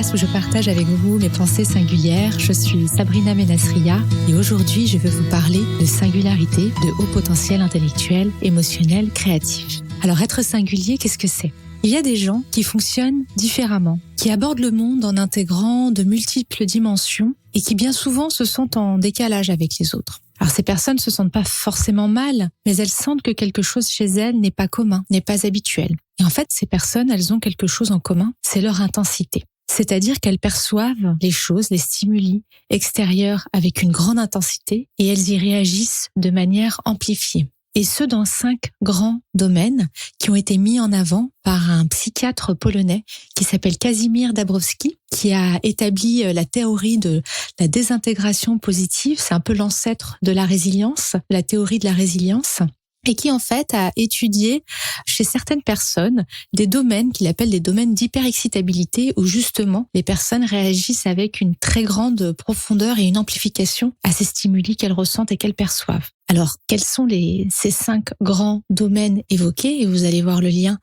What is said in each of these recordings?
l'espace où je partage avec vous mes pensées singulières. Je suis Sabrina Ménasria et aujourd'hui je veux vous parler de singularité, de haut potentiel intellectuel, émotionnel, créatif. Alors être singulier, qu'est-ce que c'est ? Il y a des gens qui fonctionnent différemment, qui abordent le monde en intégrant de multiples dimensions et qui bien souvent se sentent en décalage avec les autres. Alors ces personnes ne se sentent pas forcément mal, mais elles sentent que quelque chose chez elles n'est pas commun, n'est pas habituel. Et en fait, ces personnes, elles ont quelque chose en commun, c'est leur intensité. C'est-à-dire qu'elles perçoivent les choses, les stimuli extérieurs avec une grande intensité et elles y réagissent de manière amplifiée. Et ce, dans 5 grands domaines qui ont été mis en avant par un psychiatre polonais qui s'appelle Kazimierz Dabrowski, qui a établi la théorie de la désintégration positive. C'est un peu l'ancêtre de la résilience, la théorie de la résilience. Et qui en fait a étudié chez certaines personnes des domaines qu'il appelle des domaines d'hyperexcitabilité où justement les personnes réagissent avec une très grande profondeur et une amplification à ces stimuli qu'elles ressentent et qu'elles perçoivent. Alors, quels sont ces 5 grands domaines évoqués ? Et vous allez voir le lien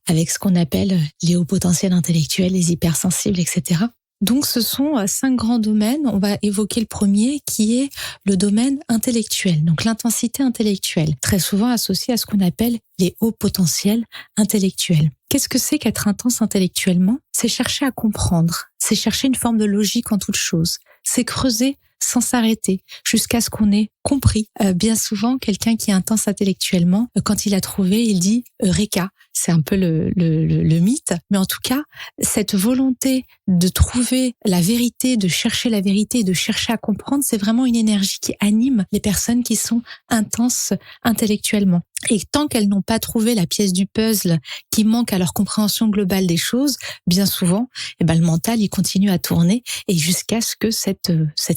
avec ce qu'on appelle les hauts potentiels intellectuels, les hypersensibles, etc. Donc, ce sont 5 grands domaines. On va évoquer le premier qui est le domaine intellectuel, donc l'intensité intellectuelle, très souvent associée à ce qu'on appelle les hauts potentiels intellectuels. Qu'est-ce que c'est qu'être intense intellectuellement ? C'est chercher à comprendre, c'est chercher une forme de logique en toute chose, c'est creuser sans s'arrêter jusqu'à ce qu'on ait compris. Bien souvent, quelqu'un qui est intense intellectuellement, quand il a trouvé, il dit « Eureka ». C'est un peu le mythe, mais en tout cas, cette volonté de trouver la vérité, de chercher la vérité, de chercher à comprendre, c'est vraiment une énergie qui anime les personnes qui sont intenses intellectuellement. Et tant qu'elles n'ont pas trouvé la pièce du puzzle qui manque à leur compréhension globale des choses, bien souvent, le mental, il continue à tourner et jusqu'à ce que cette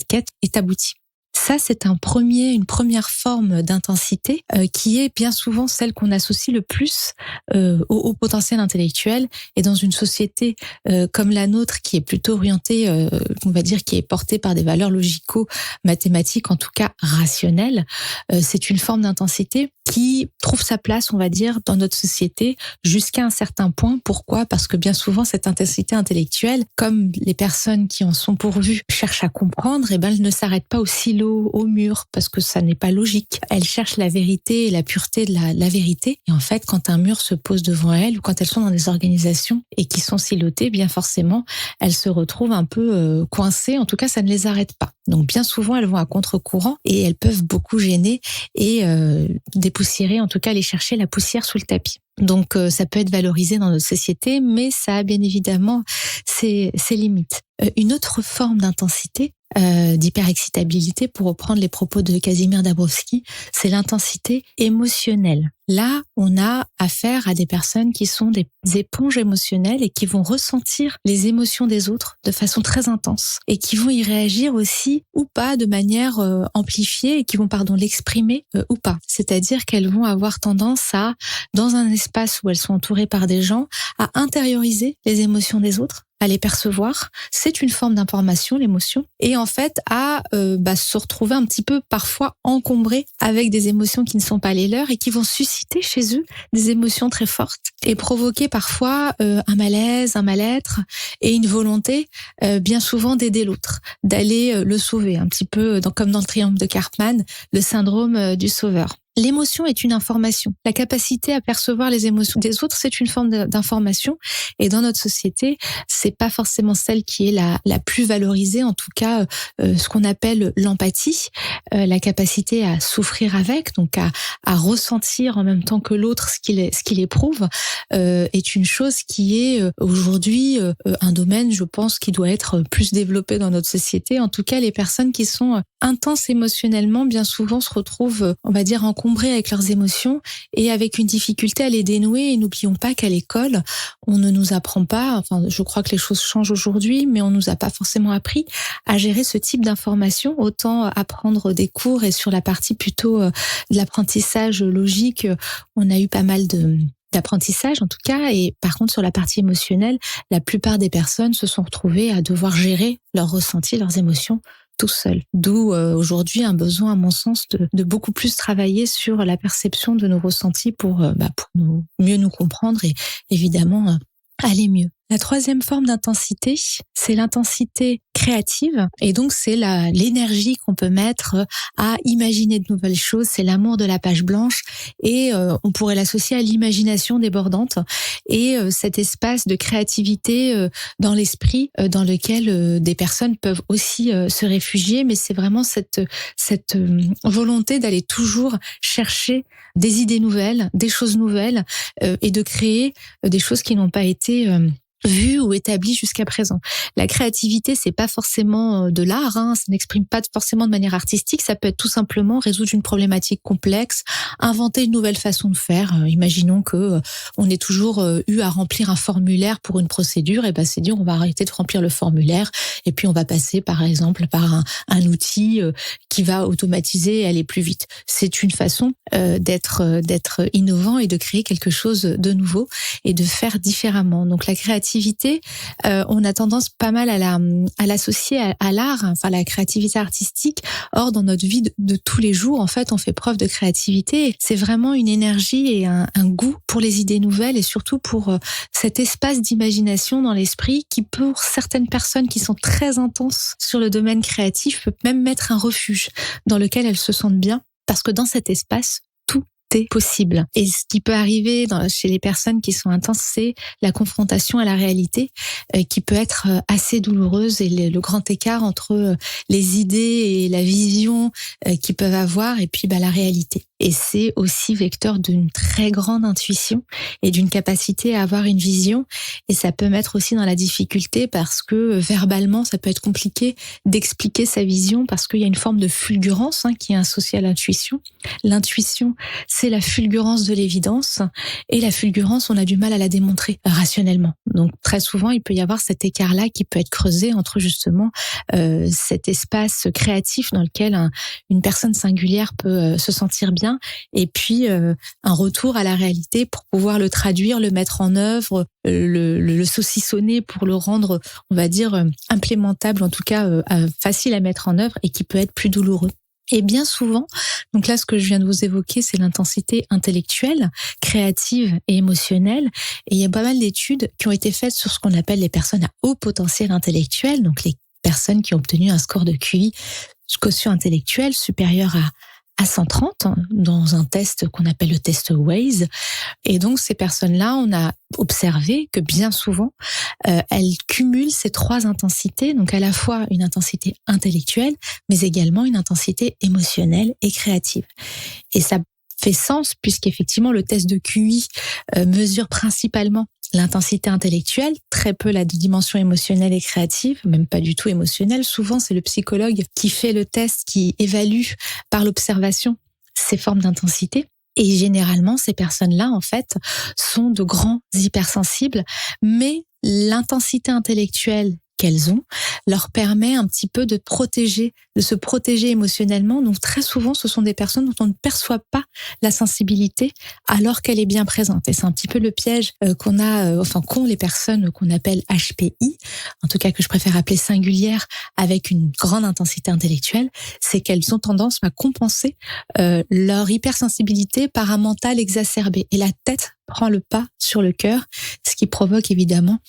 quête est aboutie. Ça, c'est une première forme d'intensité qui est bien souvent celle qu'on associe le plus au haut potentiel intellectuel. Et dans une société comme la nôtre, qui est plutôt orientée, on va dire, qui est portée par des valeurs logico-mathématiques, en tout cas rationnelles, c'est une forme d'intensité qui trouve sa place, on va dire, dans notre société jusqu'à un certain point. Pourquoi ? Parce que bien souvent, cette intensité intellectuelle, comme les personnes qui en sont pourvues cherchent à comprendre, elles ne s'arrêtent pas au silo, au mur, parce que ça n'est pas logique. Elles cherchent la vérité et la pureté de la vérité. Et en fait, quand un mur se pose devant elles, ou quand elles sont dans des organisations et qui sont silotées, bien forcément, elles se retrouvent un peu coincées. En tout cas, ça ne les arrête pas. Donc bien souvent, elles vont à contre-courant et elles peuvent beaucoup gêner et dépoussiérer, en tout cas aller chercher la poussière sous le tapis. Donc ça peut être valorisé dans notre société, mais ça a bien évidemment ses limites. Une autre forme d'intensité, d'hyperexcitabilité, pour reprendre les propos de Kazimierz Dabrowski, c'est l'intensité émotionnelle. Là, on a affaire à des personnes qui sont des éponges émotionnelles et qui vont ressentir les émotions des autres de façon très intense et qui vont y réagir aussi ou pas de manière amplifiée et qui vont l'exprimer ou pas. C'est-à-dire qu'elles vont avoir tendance à, dans un espace où elles sont entourées par des gens, à intérioriser les émotions des autres, à les percevoir. C'est une forme d'information, l'émotion, et en fait à se retrouver un petit peu parfois encombrées avec des émotions qui ne sont pas les leurs et qui vont susciter chez eux des émotions très fortes et provoquer parfois un malaise, un mal-être et une volonté bien souvent d'aider l'autre, d'aller le sauver, un petit peu comme dans le triangle de Karpman, le syndrome du sauveur. L'émotion est une information. La capacité à percevoir les émotions des autres, c'est une forme d'information. Et dans notre société, c'est pas forcément celle qui est la plus valorisée. En tout cas, ce qu'on appelle l'empathie, la capacité à souffrir avec, donc à ressentir en même temps que l'autre ce qu'il éprouve, est une chose qui est aujourd'hui un domaine, je pense, qui doit être plus développé dans notre société. En tout cas, les personnes qui sont intenses émotionnellement, bien souvent, se retrouvent, on va dire, encombrées avec leurs émotions et avec une difficulté à les dénouer. Et n'oublions pas qu'à l'école, on ne nous apprend pas, enfin, je crois que les choses changent aujourd'hui, mais on nous a pas forcément appris à gérer ce type d'informations. Autant apprendre des cours et sur la partie plutôt de l'apprentissage logique, on a eu pas mal d'apprentissage en tout cas, et par contre sur la partie émotionnelle, la plupart des personnes se sont retrouvées à devoir gérer leurs ressentis, leurs émotions tout seul. D'où aujourd'hui un besoin, à mon sens, de beaucoup plus travailler sur la perception de nos ressentis pour mieux nous comprendre et évidemment aller mieux. La troisième forme d'intensité, c'est l'intensité créative. Et donc, c'est l'énergie qu'on peut mettre à imaginer de nouvelles choses. C'est l'amour de la page blanche. Et on pourrait l'associer à l'imagination débordante. Et cet espace de créativité dans l'esprit dans lequel des personnes peuvent aussi se réfugier. Mais c'est vraiment cette volonté d'aller toujours chercher des idées nouvelles, des choses nouvelles et de créer des choses qui n'ont pas été vu ou établi jusqu'à présent. La créativité, c'est pas forcément de l'art, ça n'exprime pas forcément de manière artistique, ça peut être tout simplement résoudre une problématique complexe, inventer une nouvelle façon de faire. Imaginons que on ait toujours eu à remplir un formulaire pour une procédure, et c'est dire on va arrêter de remplir le formulaire et puis on va passer par exemple par un outil qui va automatiser et aller plus vite. C'est une façon d'être innovant et de créer quelque chose de nouveau et de faire différemment. Donc la créativité, on a tendance pas mal à l'associer à l'art, enfin la créativité artistique. Or, dans notre vie de tous les jours, en fait, on fait preuve de créativité. C'est vraiment une énergie et un goût pour les idées nouvelles et surtout pour cet espace d'imagination dans l'esprit qui, pour certaines personnes qui sont très intenses sur le domaine créatif, peut même mettre un refuge dans lequel elles se sentent bien parce que dans cet espace, est possible. Et ce qui peut arriver chez les personnes qui sont intenses, c'est la confrontation à la réalité qui peut être assez douloureuse et le grand écart entre les idées et la vision qu'ils peuvent avoir et puis la réalité. Et c'est aussi vecteur d'une très grande intuition et d'une capacité à avoir une vision. Et ça peut mettre aussi dans la difficulté parce que verbalement, ça peut être compliqué d'expliquer sa vision parce qu'il y a une forme de fulgurance qui est associée à l'intuition. L'intuition, c'est la fulgurance de l'évidence. Et la fulgurance, on a du mal à la démontrer rationnellement. Donc très souvent, il peut y avoir cet écart-là qui peut être creusé entre justement cet espace créatif dans lequel une personne singulière peut se sentir bien et puis un retour à la réalité pour pouvoir le traduire, le mettre en œuvre, le saucissonner pour le rendre, on va dire, implémentable, en tout cas facile à mettre en œuvre et qui peut être plus douloureux. Et bien souvent, donc là, ce que je viens de vous évoquer, c'est l'intensité intellectuelle, créative et émotionnelle. Et il y a pas mal d'études qui ont été faites sur ce qu'on appelle les personnes à haut potentiel intellectuel, donc les personnes qui ont obtenu un score de QI, quotient intellectuel supérieur à 130 dans un test qu'on appelle le test Waze. Et donc, ces personnes-là, on a observé que bien souvent, elles cumulent ces trois intensités, donc à la fois une intensité intellectuelle, mais également une intensité émotionnelle et créative. Et ça fait sens puisqu'effectivement, le test de QI mesure principalement l'intensité intellectuelle, très peu la dimension émotionnelle et créative, même pas du tout émotionnelle. Souvent, c'est le psychologue qui fait le test, qui évalue par l'observation ces formes d'intensité. Et généralement, ces personnes-là, en fait, sont de grands hypersensibles, mais l'intensité intellectuelle qu'elles ont leur permet un petit peu de se protéger émotionnellement. Donc très souvent, ce sont des personnes dont on ne perçoit pas la sensibilité alors qu'elle est bien présente. Et c'est un petit peu le piège qu'ont les personnes qu'on appelle HPI, en tout cas que je préfère appeler singulières, avec une grande intensité intellectuelle, c'est qu'elles ont tendance à compenser leur hypersensibilité par un mental exacerbé. Et la tête prend le pas sur le cœur, ce qui provoque évidemment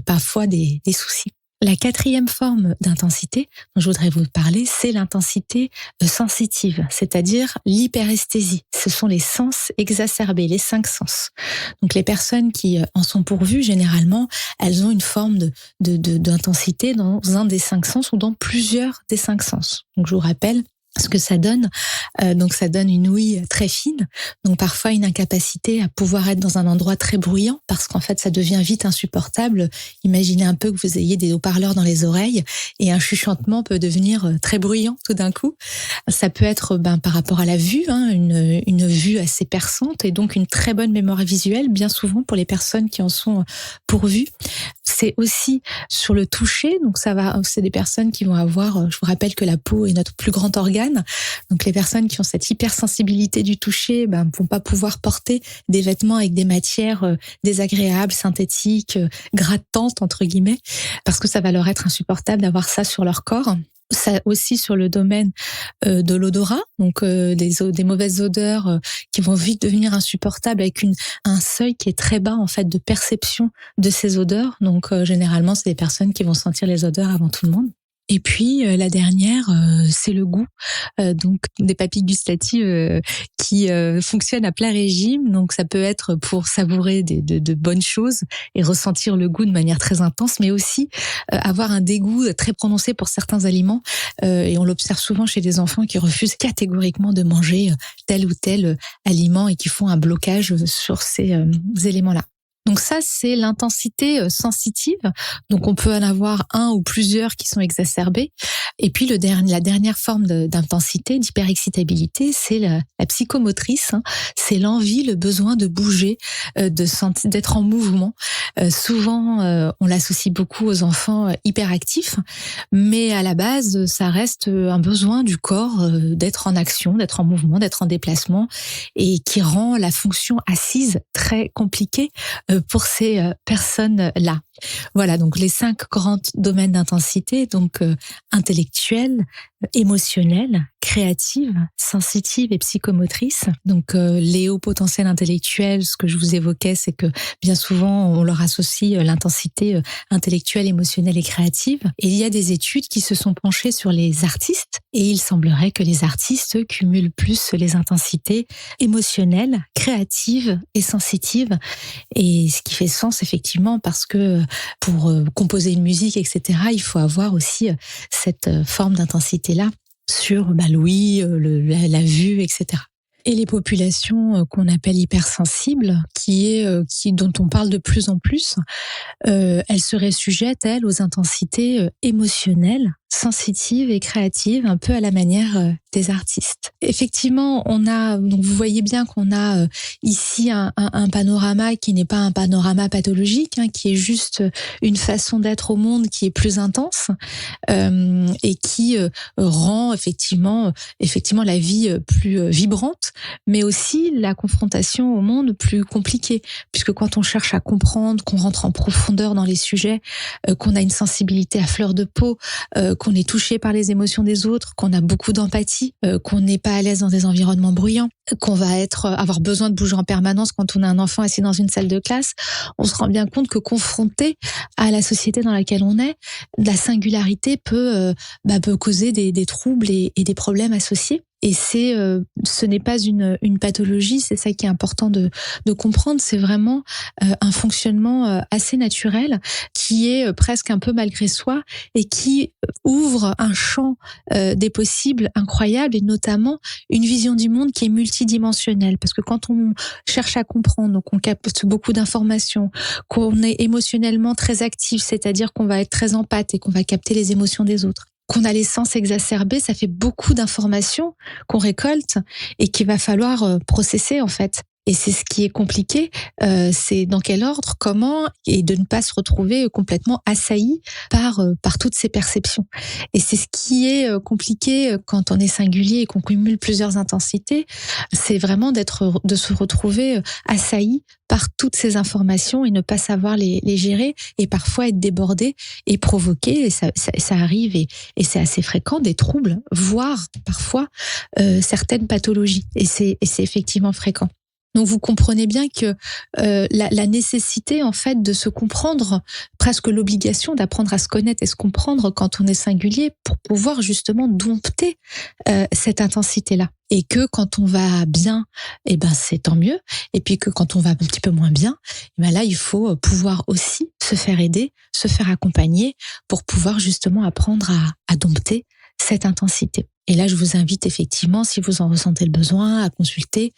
parfois des soucis. La quatrième forme d'intensité dont je voudrais vous parler, c'est l'intensité sensitive, c'est-à-dire l'hyperesthésie. Ce sont les sens exacerbés, les 5 sens. Donc les personnes qui en sont pourvues, généralement, elles ont une forme d'intensité dans un des 5 sens ou dans plusieurs des 5 sens. Donc je vous rappelle ce que ça donne. Donc ça donne une ouïe très fine, donc parfois une incapacité à pouvoir être dans un endroit très bruyant parce qu'en fait ça devient vite insupportable. Imaginez un peu que vous ayez des haut-parleurs dans les oreilles et un chuchotement peut devenir très bruyant tout d'un coup. Ça peut être par rapport à la vue, une vue assez perçante et donc une très bonne mémoire visuelle, bien souvent pour les personnes qui en sont pourvues. C'est aussi sur le toucher, donc c'est des personnes qui vont avoir, je vous rappelle que la peau est notre plus grand organe, donc les personnes qui ont cette hypersensibilité du toucher vont pas pouvoir porter des vêtements avec des matières désagréables, synthétiques, grattantes entre guillemets, parce que ça va leur être insupportable d'avoir ça sur leur corps. Ça aussi sur le domaine de l'odorat, donc des mauvaises odeurs qui vont vite devenir insupportables avec un seuil qui est très bas en fait de perception de ces odeurs. Donc généralement c'est des personnes qui vont sentir les odeurs avant tout le monde. Et puis la dernière, c'est le goût, donc des papilles gustatives qui fonctionnent à plein régime. Donc ça peut être pour savourer de bonnes choses et ressentir le goût de manière très intense, mais aussi avoir un dégoût très prononcé pour certains aliments. Et on l'observe souvent chez des enfants qui refusent catégoriquement de manger tel ou tel aliment et qui font un blocage sur ces éléments-là. Donc ça, c'est l'intensité sensitive. Donc on peut en avoir un ou plusieurs qui sont exacerbés. Et puis la dernière forme d'intensité, d'hyperexcitabilité, c'est la psychomotrice. C'est l'envie, le besoin de bouger, d'être en mouvement. Souvent, on l'associe beaucoup aux enfants hyperactifs, mais à la base, ça reste un besoin du corps d'être en action, d'être en mouvement, d'être en déplacement, et qui rend la fonction assise très compliquée pour ces personnes-là. Voilà, donc les 5 grands domaines d'intensité, donc intellectuelle, émotionnelle, créative, sensitive et psychomotrice. Donc les hauts potentiels intellectuels, ce que je vous évoquais, c'est que bien souvent on leur associe l'intensité intellectuelle, émotionnelle et créative. Et il y a des études qui se sont penchées sur les artistes, et il semblerait que les artistes cumulent plus les intensités émotionnelles, créatives et sensitives. Et ce qui fait sens effectivement, parce que pour composer une musique, etc., il faut avoir aussi cette forme d'intensité-là sur l'ouïe, la vue, etc. Et les populations qu'on appelle hypersensibles, dont on parle de plus en plus, elles seraient sujettes, elles, aux intensités émotionnelles, sensitives et créatives, un peu à la manière des artistes. Effectivement, donc vous voyez bien qu'on a ici un panorama qui n'est pas un panorama pathologique, qui est juste une façon d'être au monde qui est plus intense et qui rend effectivement la vie plus vibrante, mais aussi la confrontation au monde plus compliquée, puisque quand on cherche à comprendre, qu'on rentre en profondeur dans les sujets, qu'on a une sensibilité à fleur de peau, qu'on est touché par les émotions des autres, qu'on a beaucoup d'empathie, qu'on n'est pas à l'aise dans des environnements bruyants, qu'on va avoir besoin de bouger en permanence quand on a un enfant assis dans une salle de classe, on se rend bien compte que confronté à la société dans laquelle on est, la singularité peut causer des troubles et des problèmes associés. Et ce n'est pas une pathologie, c'est ça qui est important de comprendre. C'est vraiment un fonctionnement assez naturel qui est presque un peu malgré soi et qui ouvre un champ des possibles incroyables, et notamment une vision du monde qui est multidimensionnelle. Parce que quand on cherche à comprendre, donc on capte beaucoup d'informations, qu'on est émotionnellement très actif, c'est-à-dire qu'on va être très empathe et qu'on va capter les émotions des autres, qu'on a les sens exacerbés, ça fait beaucoup d'informations qu'on récolte et qu'il va falloir processer en fait. Et c'est ce qui est compliqué, c'est dans quel ordre, comment, et de ne pas se retrouver complètement assailli par toutes ces perceptions. Et c'est ce qui est compliqué quand on est singulier et qu'on cumule plusieurs intensités, c'est vraiment de se retrouver assailli par toutes ces informations et ne pas savoir les gérer, et parfois être débordé et provoquer, et ça arrive, et c'est assez fréquent, des troubles, voire parfois certaines pathologies. Et c'est effectivement fréquent. Donc vous comprenez bien que la nécessité en fait de se comprendre, presque l'obligation d'apprendre à se connaître et se comprendre quand on est singulier, pour pouvoir justement dompter cette intensité-là. Et que quand on va bien, c'est tant mieux. Et puis que quand on va un petit peu moins bien, là il faut pouvoir aussi se faire aider, se faire accompagner pour pouvoir justement apprendre à dompter cette intensité. Et là, je vous invite effectivement, si vous en ressentez le besoin, à consulter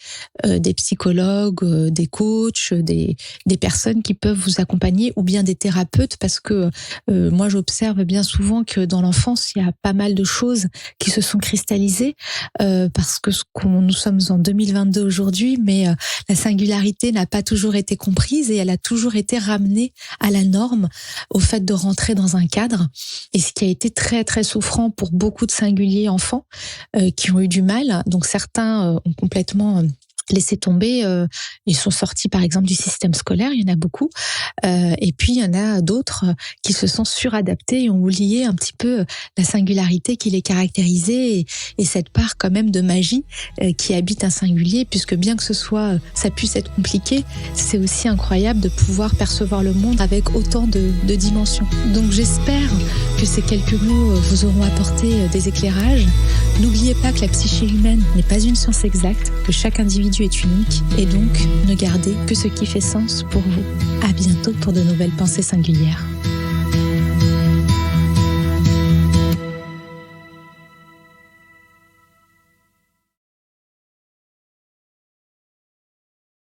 des psychologues, des coachs, des personnes qui peuvent vous accompagner, ou bien des thérapeutes, parce que moi, j'observe bien souvent que dans l'enfance, il y a pas mal de choses qui se sont cristallisées, parce que nous sommes en 2022 aujourd'hui, mais la singularité n'a pas toujours été comprise, et elle a toujours été ramenée à la norme, au fait de rentrer dans un cadre. Et ce qui a été très, très souffrant pour beaucoup de singuliers enfants, qui ont eu du mal. Donc certains ont complètement laissé tomber. Ils sont sortis, par exemple, du système scolaire. Il y en a beaucoup. Et puis, il y en a d'autres qui se sont suradaptés et ont oublié un petit peu la singularité qui les caractérisait et cette part quand même de magie qui habite un singulier, puisque bien que ça puisse être compliqué, c'est aussi incroyable de pouvoir percevoir le monde avec autant de dimensions. Donc, j'espère que ces quelques mots vous auront apporté des éclairages. N'oubliez pas que la psyché humaine n'est pas une science exacte, que chaque individu est unique et donc ne gardez que ce qui fait sens pour vous. À bientôt pour de nouvelles pensées singulières.